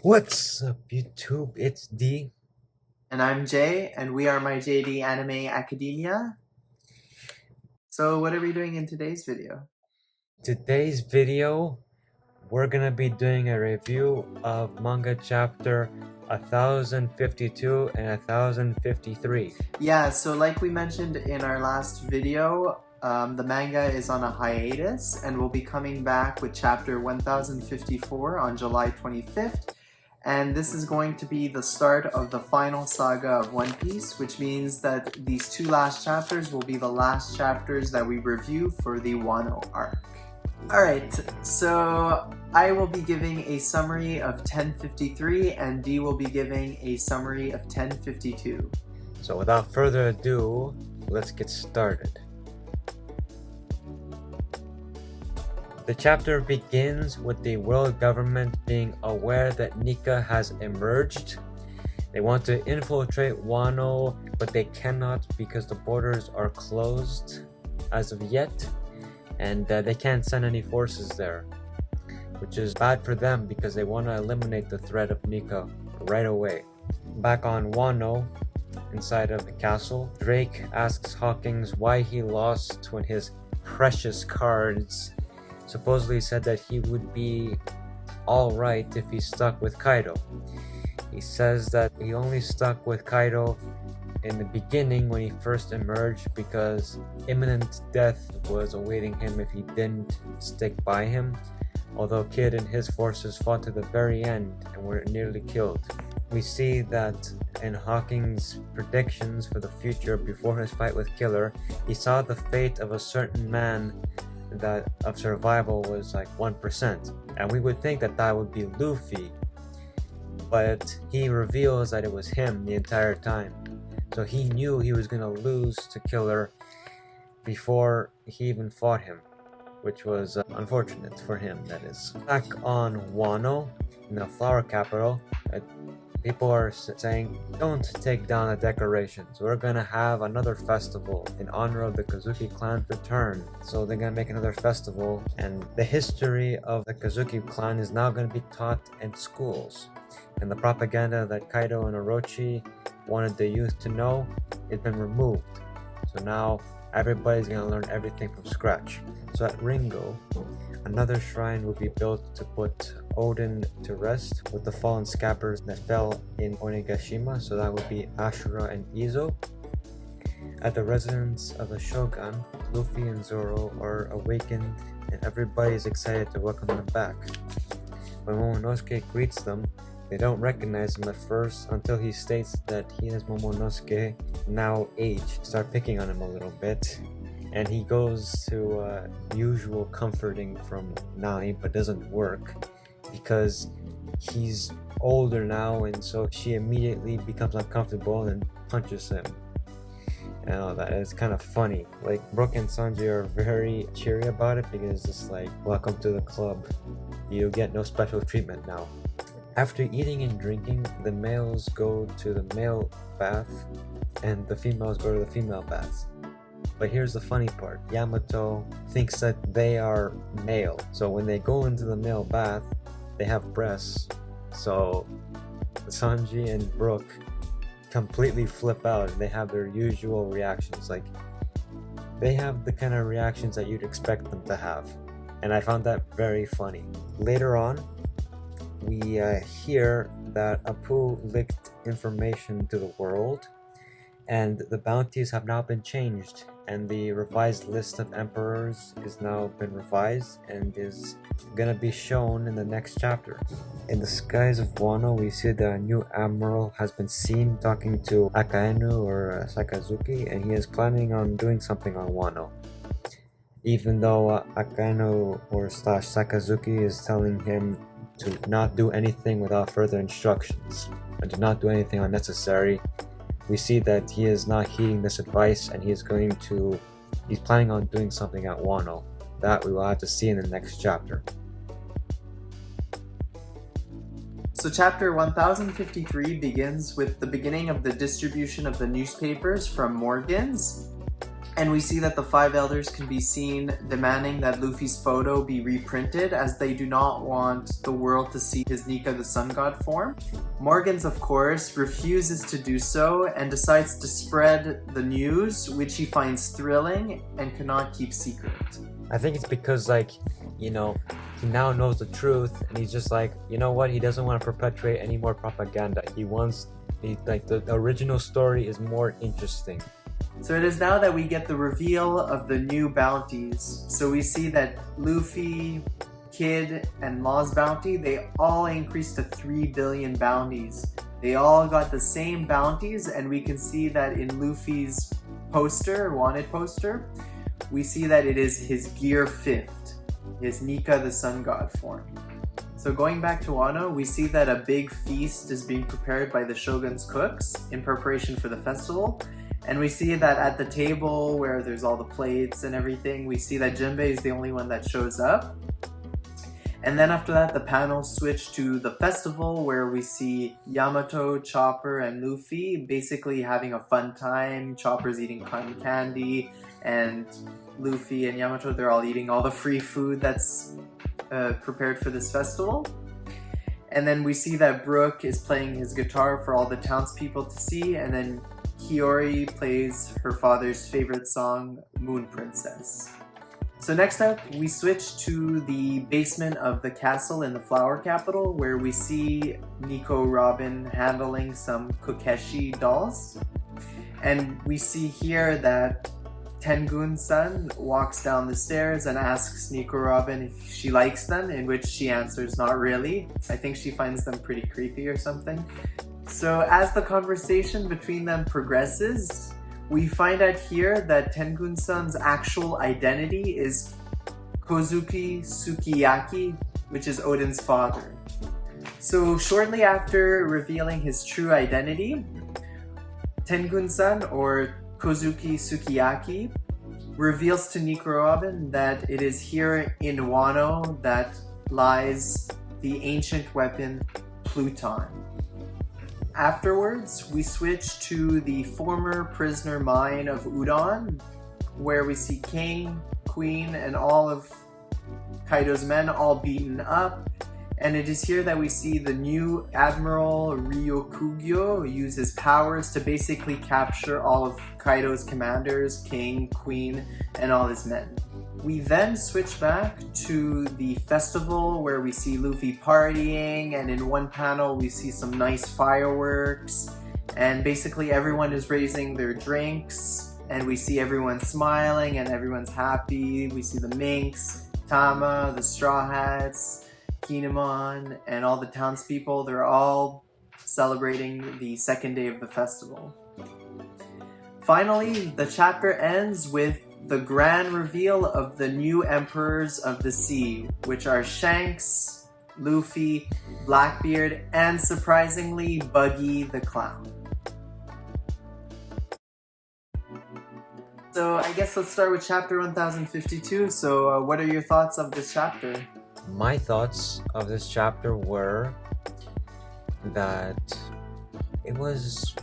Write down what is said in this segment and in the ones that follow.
What's up, YouTube? It's D. And I'm Jay, and we are MyJD Anime Academia. So what are we doing in today's video? Today's video, we're gonna be doing a review of manga chapter 1052 and 1053. Yeah, so like we mentioned in our last video, the manga is on a hiatus, and we'll be coming back with chapter 1054 on July 25th. And this is going to be the start of the final saga of One Piece, which means that these two last chapters will be the last chapters that we review for the Wano arc. Alright, so I will be giving a summary of 1053 and D will be giving a summary of 1052. So without further ado, let's get started. The chapter begins with the world government being aware that Nika has emerged. They want to infiltrate Wano, but they cannot because the borders are closed as of yet, and they can't send any forces there, which is bad for them because they want to eliminate the threat of Nika right away. Back on Wano, inside of the castle, Drake asks Hawkins why he lost when his precious cards supposedly said that he would be alright if he stuck with Kaido. He says that he only stuck with Kaido in the beginning when he first emerged because imminent death was awaiting him if he didn't stick by him, although Kid and his forces fought to the very end and were nearly killed. We see that in Hawkins' predictions for the future before his fight with Killer, he saw the fate of a certain man that of survival was like 1%, and we would think that that would be Luffy, but he reveals that it was him the entire time. So he knew he was gonna lose to Killer before he even fought him, which was unfortunate for him, that is. Back on Wano, in the flower capital, people are saying, don't take down the decorations. We're gonna have another festival in honor of the Kazuki clan's return. So they're gonna make another festival, and the history of the Kazuki clan is now gonna be taught in schools. And the propaganda that Kaido and Orochi wanted the youth to know has been removed. So now everybody's gonna learn everything from scratch. So at Ringo, another shrine will be built to put Odin to rest with the fallen scabbards that fell in Onigashima, so that would be Ashura and Izo. At the residence of the Shogun, Luffy and Zoro are awakened and everybody is excited to welcome them back. When Momonosuke greets them, they don't recognize him at first until he states that he is Momonosuke, now aged. Start picking on him a little bit. And he goes to usual comforting from Nai, but doesn't work because he's older now, and so she immediately becomes uncomfortable and punches him. And all that. It's kind of funny. Like, Brooke and Sanji are very cheery about it because it's just like, welcome to the club. You get no special treatment now. After eating and drinking, the males go to the male bath and the females go to the female bath. But here's the funny part, Yamato thinks that they are male, so when they go into the male bath, they have breasts, so Sanji and Brooke completely flip out and they have their usual reactions, like they have the kind of reactions that you'd expect them to have, and I found that very funny. Later on, we hear that Apu leaked information to the world, and the bounties have now been changed, and the revised list of emperors is now been revised and is gonna be shown in the next chapter. In the skies of Wano, we see that a new admiral has been seen talking to Akainu or Sakazuki, and he is planning on doing something on Wano. Even though Akainu or Sakazuki is telling him to not do anything without further instructions, and to not do anything unnecessary, we see that he is not heeding this advice and he's planning on doing something at Wano. That we will have to see in the next chapter. So chapter 1053 begins with the beginning of the distribution of the newspapers from Morgan's. And we see that the five elders can be seen demanding that Luffy's photo be reprinted, as they do not want the world to see his Nika the Sun God form. Morgans, of course, refuses to do so and decides to spread the news, which he finds thrilling and cannot keep secret. I think it's because, like, you know, he now knows the truth, and he's just like, you know what, he doesn't want to perpetuate any more propaganda. He wants, the original story is more interesting. So it is now that we get the reveal of the new bounties. So we see that Luffy, Kid, and Law's bounty, they all increased to 3 billion bounties. They all got the same bounties, and we can see that in Luffy's poster, wanted poster, we see that it is his Gear 5th, his Nika the Sun God form. So going back to Wano, we see that a big feast is being prepared by the Shogun's cooks in preparation for the festival. And we see that at the table where there's all the plates and everything, we see that Jinbei is the only one that shows up. And then after that, the panels switch to the festival, where we see Yamato, Chopper, and Luffy basically having a fun time. Chopper's eating cotton candy, and Luffy and Yamato, they're all eating all the free food that's prepared for this festival. And then we see that Brook is playing his guitar for all the townspeople to see, and then Hiyori plays her father's favorite song, Moon Princess. So next up, we switch to the basement of the castle in the Flower Capital, where we see Nico Robin handling some Kokeshi dolls. And we see here that Tengun-san walks down the stairs and asks Nico Robin if she likes them, in which she answers not really. I think she finds them pretty creepy or something. So as the conversation between them progresses, we find out here that Tengun-san's actual identity is Kozuki Sukiyaki, which is Odin's father. So shortly after revealing his true identity, Tengun-san, or Kozuki Sukiyaki, reveals to Nico Robin that it is here in Wano that lies the ancient weapon Pluton. Afterwards, we switch to the former prisoner mine of Udon, where we see King, Queen, and all of Kaido's men all beaten up. And it is here that we see the new Admiral Ryokugyo use his powers to basically capture all of Kaido's commanders, King, Queen, and all his men. We then switch back to the festival, where we see Luffy partying, and in one panel we see some nice fireworks, and basically everyone is raising their drinks, and we see everyone smiling and everyone's happy. We see the Minks, Tama, the Straw Hats, Kinemon, and all the townspeople. They're all celebrating the second day of the festival. Finally, the chapter ends with the grand reveal of the new Emperors of the Sea, which are Shanks, Luffy, Blackbeard, and surprisingly, Buggy the Clown. So I guess let's start with chapter 1052. So what are your thoughts of this chapter? My thoughts of this chapter were that it was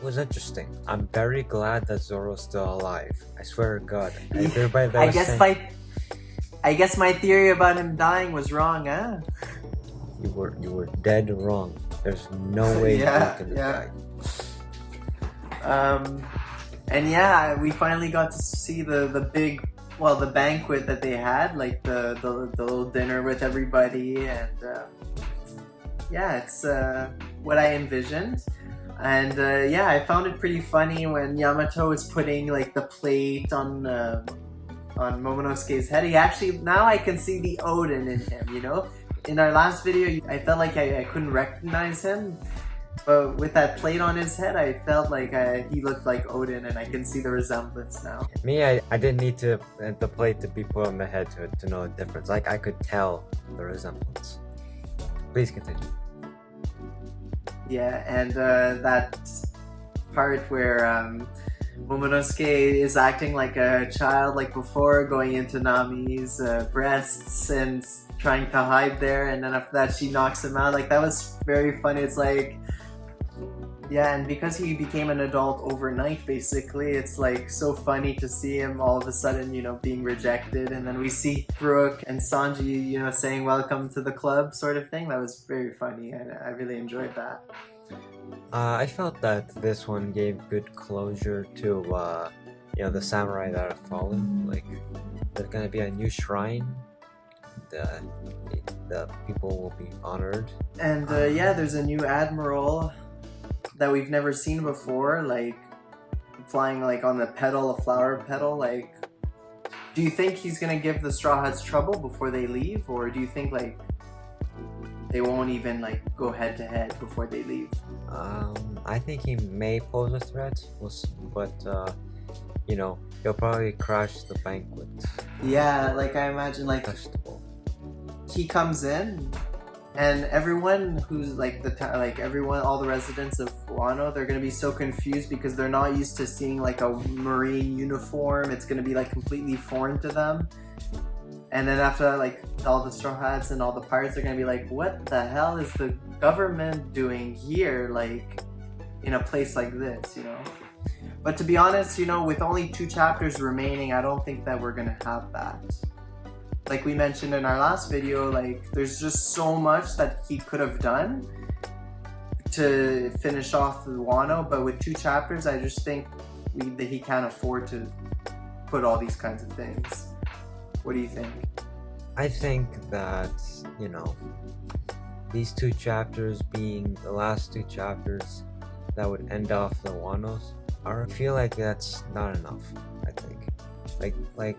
interesting. I'm very glad that Zoro's still alive. I swear to God. Everybody that I guess my theory about him dying was wrong, huh? You were dead wrong. There's no way he can die. And yeah, we finally got to see the banquet that they had, like the little dinner with everybody, and it's what I envisioned. And I found it pretty funny when Yamato was putting like the plate on Momonosuke's head. He actually, now I can see the Odin in him, you know? In our last video, I felt like I couldn't recognize him, but with that plate on his head, I felt like he looked like Odin, and I can see the resemblance now. Me, I didn't need the plate to be put on the head to know the difference. Like, I could tell the resemblance. Please continue. Yeah, and that part where Momonosuke is acting like a child, like before, going into Nami's breasts and trying to hide there, and then after that she knocks him out. Like, that was very funny. It's like Yeah, and because he became an adult overnight, basically, it's like so funny to see him all of a sudden, being rejected, and then we see Brooke and Sanji, saying welcome to the club sort of thing. That was very funny, and I really enjoyed that. I felt that this one gave good closure to, the samurai that have fallen. Like, there's gonna be a new shrine. The people will be honored. And there's a new admiral that we've never seen before, like flying like on a flower petal. Like, do you think he's gonna give the Straw Hats trouble before they leave, or do you think like they won't even like go head to head before they leave? I think he may pose a threat, but he'll probably crash the banquet. Yeah, like I imagine like festival. He comes in, and everyone who's like all the residents of Wano, they're gonna be so confused because they're not used to seeing like a marine uniform. It's gonna be like completely foreign to them. And then after that, like all the Straw Hats and all the pirates are gonna be like, what the hell is the government doing here, like in a place like this, But to be honest, with only 2 chapters remaining, I don't think that we're gonna have that. Like we mentioned in our last video, like there's just so much that he could have done to finish off Wano, but with 2 chapters, I just think that he can't afford to put all these kinds of things. What do you think? I think that, these 2 chapters being the last 2 chapters that would end off the Wano's arc, I feel like that's not enough, I think. Like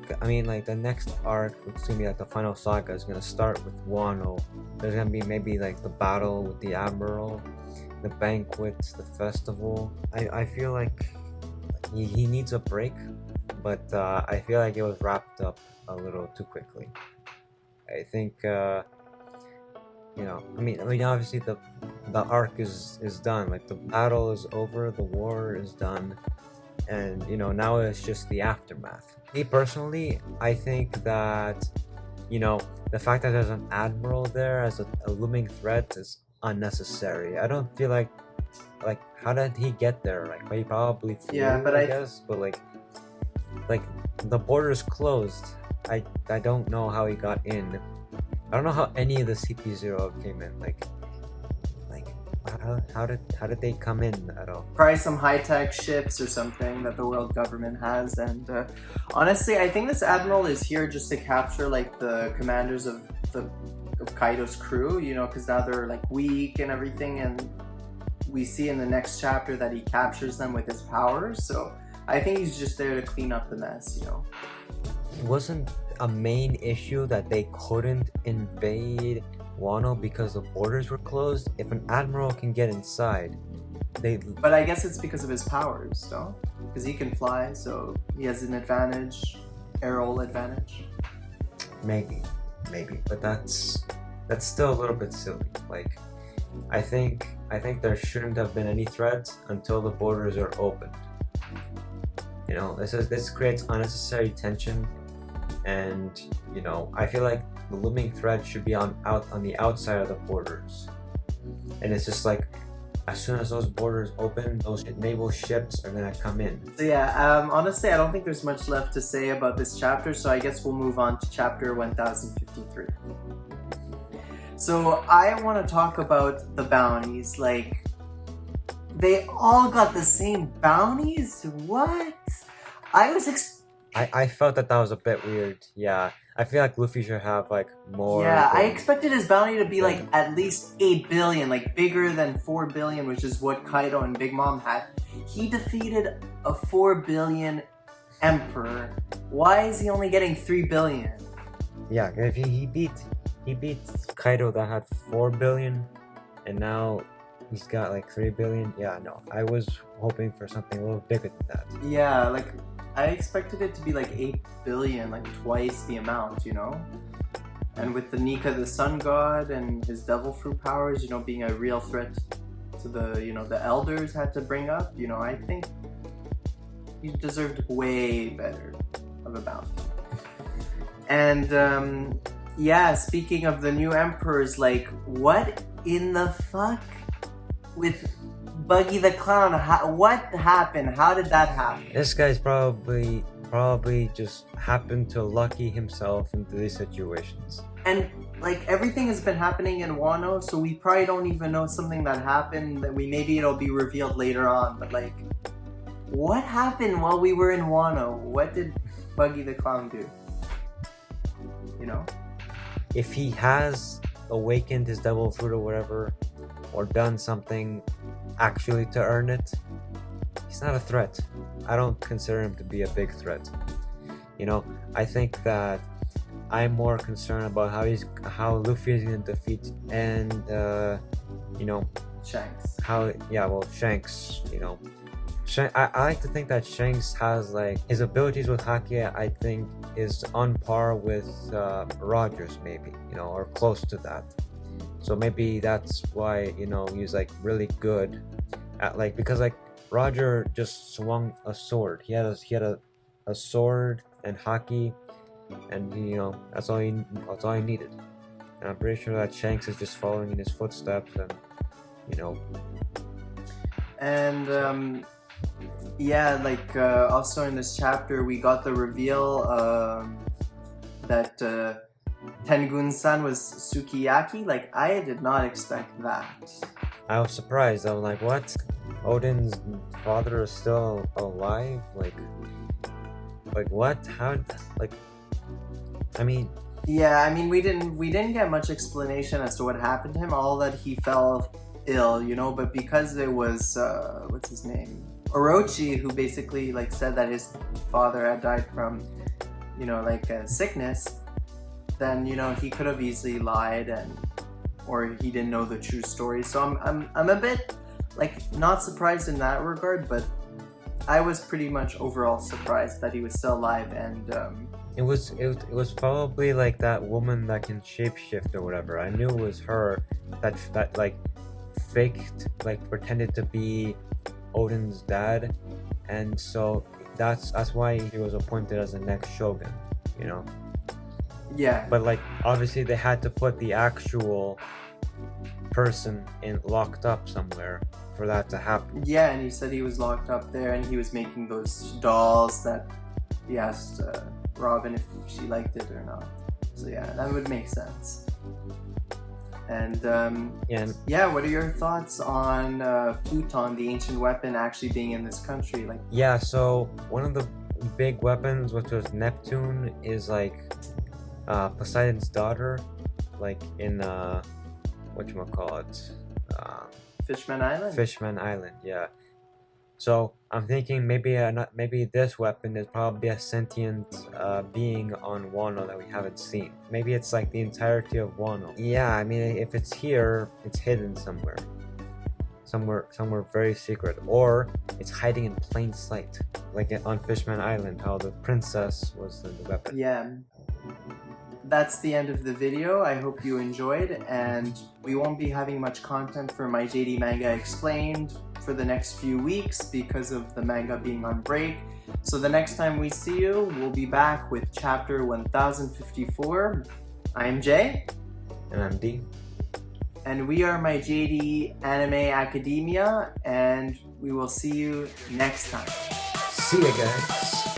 the next arc, which is gonna be like the final saga, is gonna start with Wano. There's gonna be maybe like the battle with the Admiral, the banquet, the festival. I feel like he needs a break, but I feel like it was wrapped up a little too quickly. I think obviously the arc is done. Like the battle is over, the war is done, and now it's just the aftermath. Me personally, I think that the fact that there's an admiral there as a looming threat is unnecessary. I don't feel like how did he get there? Like he probably flew, yeah, but I guess, but like the border's closed. I don't know how he got in. I don't know how any of the CP0 came in. How did they come in at all? Probably some high-tech ships or something that the world government has. And honestly, I think this admiral is here just to capture like the commanders of Kaido's crew, because now they're like weak and everything, and we see in the next chapter that he captures them with his powers. So I think he's just there to clean up the mess. It wasn't a main issue that they couldn't invade Wano because the borders were closed. If an admiral can get inside, But I guess it's because of his powers, no? Because he can fly, so he has an advantage, aerial advantage. Maybe, but that's still a little bit silly. Like, I think there shouldn't have been any threats until the borders are opened. This creates unnecessary tension, and I feel like the looming threat should be on the outside of the borders, and it's just like as soon as those borders open, those naval ships are gonna come in. So yeah, honestly, I don't think there's much left to say about this chapter, so I guess we'll move on to chapter 1053. So I want to talk about the bounties. Like, they all got the same bounties? What? I felt that was a bit weird. Yeah, I feel like Luffy should have like more. Yeah, I expected his bounty to be like at least 8 billion, like bigger than 4 billion, which is what Kaido and Big Mom had. He defeated a 4 billion emperor. Why is he only getting 3 billion? Yeah, if he beat Kaido that had 4 billion, and now he's got like 3 billion. Yeah, no, I was hoping for something a little bigger than that. Yeah, like I expected it to be like 8 billion, like twice the amount, And with the Nika, the sun god, and his devil fruit powers, being a real threat to the elders had to bring up, I think he deserved way better of a bounty. And yeah, speaking of the new emperors, like what in the fuck with Buggy the Clown, what happened? How did that happen? This guy's probably just happened to lucky himself into these situations. And like everything has been happening in Wano, so we probably don't even know something that happened that maybe it'll be revealed later on, but like what happened while we were in Wano? What did Buggy the Clown do? You know? If he has awakened his devil fruit or whatever, or done something actually to earn it, he's not a threat. I don't consider him to be a big threat. You know, I think that I'm more concerned about how Luffy is going to defeat and you know, Shanks. Shanks, you know. I like to think that Shanks has like his abilities with Haki, I think is on par with Roger's maybe, you know, or close to that. So maybe that's why, you know, he's like really good at like, because like Roger just swung a sword. He had a sword and Haki, and you know that's all he needed. And I'm pretty sure that Shanks is just following in his footsteps, and you know. And yeah, like also in this chapter we got the reveal that Tengun-san was Sukiyaki. Like I did not expect that. I was surprised. I was like, what? Odin's father is still alive? Like what? How? Like, I mean. Yeah, I mean we didn't get much explanation as to what happened to him. All that he fell ill, you know. But because it was what's his name, Orochi, who basically like said that his father had died from, you know, like sickness, then you know he could have easily lied or he didn't know the true story. So I'm a bit like not surprised in that regard, but I was pretty much overall surprised that he was still alive. And it was probably like that woman that can shapeshift or whatever. I knew it was her that like faked, like pretended to be Odin's dad, and so that's why he was appointed as the next shogun, you know. Yeah. But like obviously they had to put the actual person locked up somewhere for that to happen. Yeah, and he said he was locked up there and he was making those dolls that he asked Robin if she liked it or not. So yeah, that would make sense. And yeah, what are your thoughts on Pluton, the ancient weapon, actually being in this country? Like, yeah, so one of the big weapons, which was Neptune, is like Poseidon's daughter, like in whatchamacallit, Fishman Island? Fishman Island, yeah. So I'm thinking maybe this weapon is probably a sentient being on Wano that we haven't seen. Maybe it's like the entirety of Wano. Yeah, I mean if it's here, it's hidden somewhere very secret, or it's hiding in plain sight, like on Fishman Island, how the princess was the weapon. Yeah. That's the end of the video. I hope you enjoyed, and we won't be having much content for My JD Manga Explained for the next few weeks because of the manga being on break. So the next time we see you, we'll be back with chapter 1054. I'm Jay. And I'm D. And we are My JD Anime Academia, and we will see you next time. See ya, guys.